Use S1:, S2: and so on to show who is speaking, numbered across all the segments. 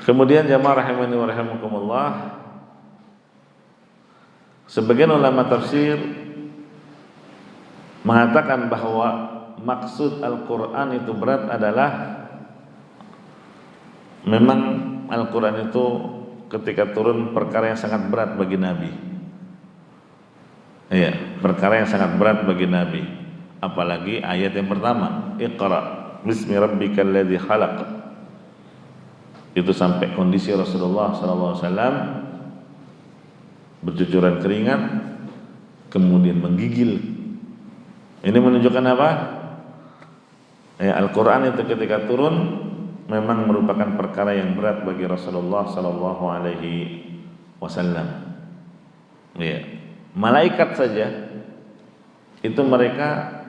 S1: Kemudian jamaah rahimani wa rahimakumullah, sebagian ulama tafsir mengatakan bahwa maksud Al-Quran itu berat adalah memang Al-Quran itu ketika turun perkara yang sangat berat bagi Nabi. Iya, perkara yang sangat berat bagi Nabi. Apalagi ayat yang pertama, Iqra bismi rabbikal ladzi khalaq. Itu sampai kondisi Rasulullah SAW bercucuran keringat, kemudian menggigil. Ini menunjukkan apa? Ya, Al-Quran itu ketika turun memang merupakan perkara yang berat bagi Rasulullah SAW. Ya. Malaikat saja itu mereka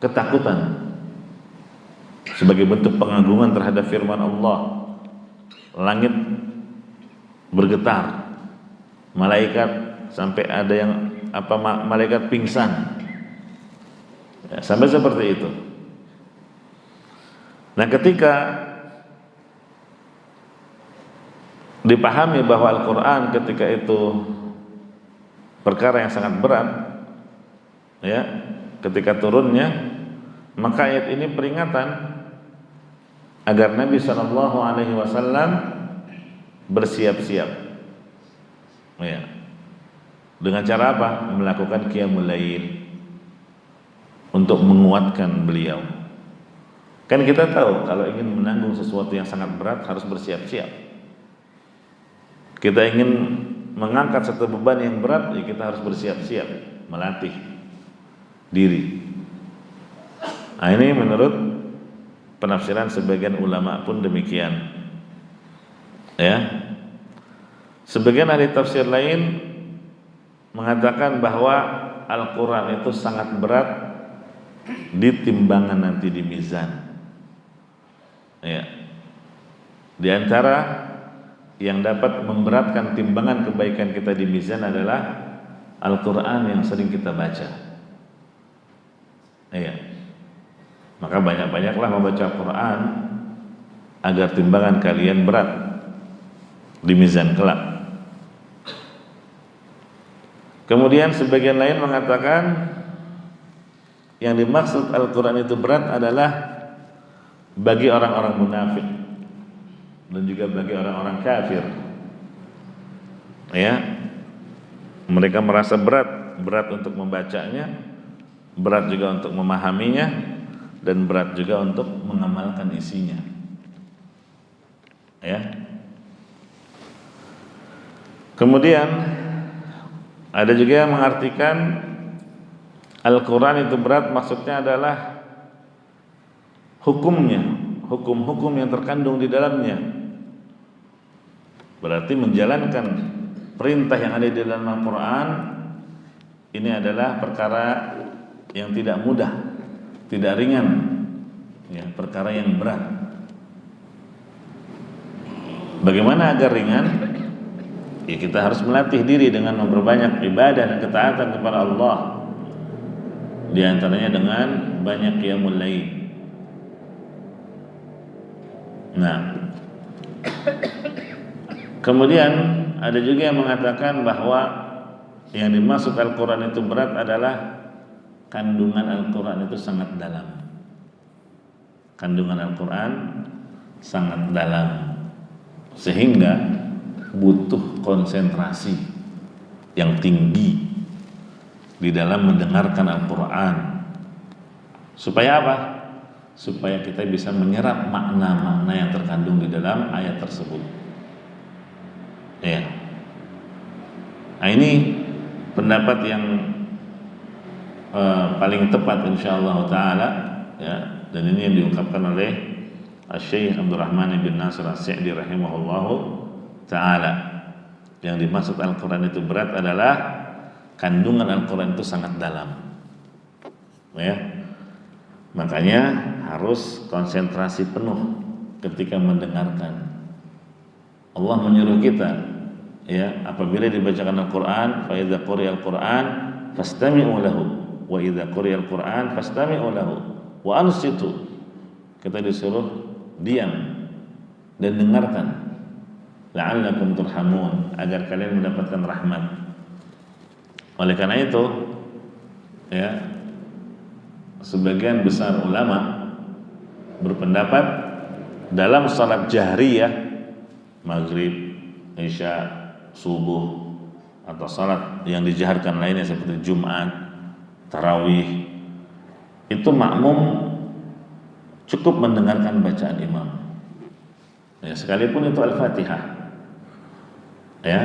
S1: ketakutan sebagai bentuk pengagungan terhadap firman Allah. Langit bergetar, malaikat sampai ada yang malaikat pingsan, ya, sampai seperti itu. Nah, ketika dipahami bahwa Al-Quran ketika itu perkara yang sangat berat, ya, ketika turunnya, maka ayat ini peringatan agar Nabi SAW bersiap-siap, ya. Dengan cara apa? Melakukan qiyamul lail untuk menguatkan beliau. Kan kita tahu kalau ingin menanggung sesuatu yang sangat berat harus bersiap-siap. Kita ingin mengangkat satu beban yang berat, ya kita harus bersiap-siap, melatih diri. Nah, ini menurut penafsiran sebagian ulama pun demikian, ya. Sebagian ahli tafsir lain mengatakan bahwa Al-Quran itu sangat berat di timbangan nanti di mizan, ya. Di antara yang dapat memberatkan timbangan kebaikan kita di mizan adalah Al-Quran yang sering kita baca, ya. Maka banyak-banyaklah membaca Al-Quran agar timbangan kalian berat di mizan kelak. Kemudian sebagian lain mengatakan yang dimaksud Al-Quran itu berat adalah bagi orang-orang munafik dan juga bagi orang-orang kafir, ya. Mereka merasa berat untuk membacanya, berat juga untuk memahaminya, dan berat juga untuk mengamalkan isinya, ya. Kemudian ada juga yang mengartikan Al-Quran itu berat maksudnya adalah hukumnya, hukum-hukum yang terkandung di dalamnya. Berarti menjalankan perintah yang ada di dalam Al-Quran ini adalah perkara yang tidak mudah, tidak ringan, ya, perkara yang berat. Bagaimana agar ringan? Ya, kita harus melatih diri dengan memperbanyak ibadah dan ketaatan kepada Allah. Di antaranya dengan banyak qiyamul lail. Nah, kemudian ada juga yang mengatakan bahwa yang dimaksud Al-Quran itu berat adalah kandungan Al-Quran itu sangat dalam. Kandungan Al-Quran sangat dalam sehingga butuh konsentrasi yang tinggi di dalam mendengarkan Al-Quran. Supaya apa? Supaya kita bisa menyerap makna-makna yang terkandung di dalam ayat tersebut, ya. Nah, ini pendapat yang paling tepat insyaallah taala, ya. Dan ini yang diungkapkan oleh Syekh Abdurrahman bin Nasir As-Sa'di rahimahullahu taala. Yang dimaksud Al-Quran itu berat adalah kandungan Al-Quran itu sangat dalam, ya. Makanya harus konsentrasi penuh ketika mendengarkan. Allah menyuruh kita, ya, apabila dibacakan Al-Quran, fa idza quri'al Quran fastami'u lahu wa idza quri'al Quran fastami'u lahu wa ansitu. Kita disuruh diam dan dengarkan la'allakum turhamun, agar kalian mendapatkan rahmat. Oleh karena itu, ya, sebagian besar ulama berpendapat dalam salat jahriyah, maghrib, isya, subuh, atau salat yang dijaharkan lainnya seperti Jumat, tarawih, itu makmum cukup mendengarkan bacaan imam, ya, sekalipun itu Al-Fatihah, ya,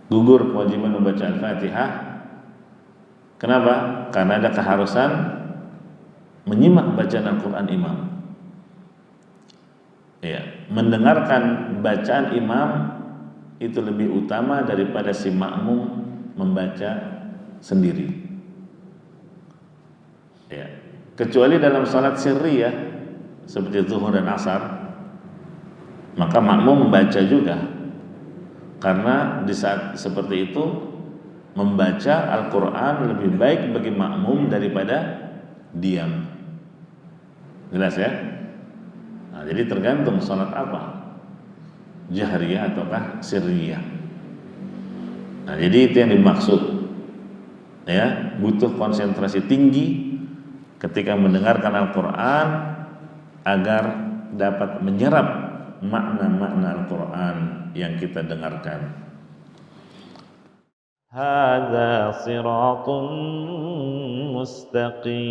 S1: gugur kewajiban membaca Al-Fatihah. Kenapa? Karena ada keharusan menyimak bacaan Al-Quran imam, ya, mendengarkan bacaan imam itu lebih utama daripada si makmum membaca sendiri, ya, kecuali dalam salat sirriyah seperti zuhur dan asar, maka makmum membaca juga, karena di saat seperti itu membaca Al-Quran lebih baik bagi makmum daripada diam. Jelas ya? Nah, jadi tergantung salat apa, jahriyah ataukah sirriyah. Nah, jadi itu yang dimaksud, ya, butuh konsentrasi tinggi ketika mendengarkan Al-Quran agar dapat menyerap makna-makna Al-Quran yang kita dengarkan. Hadza siratun mustaqim.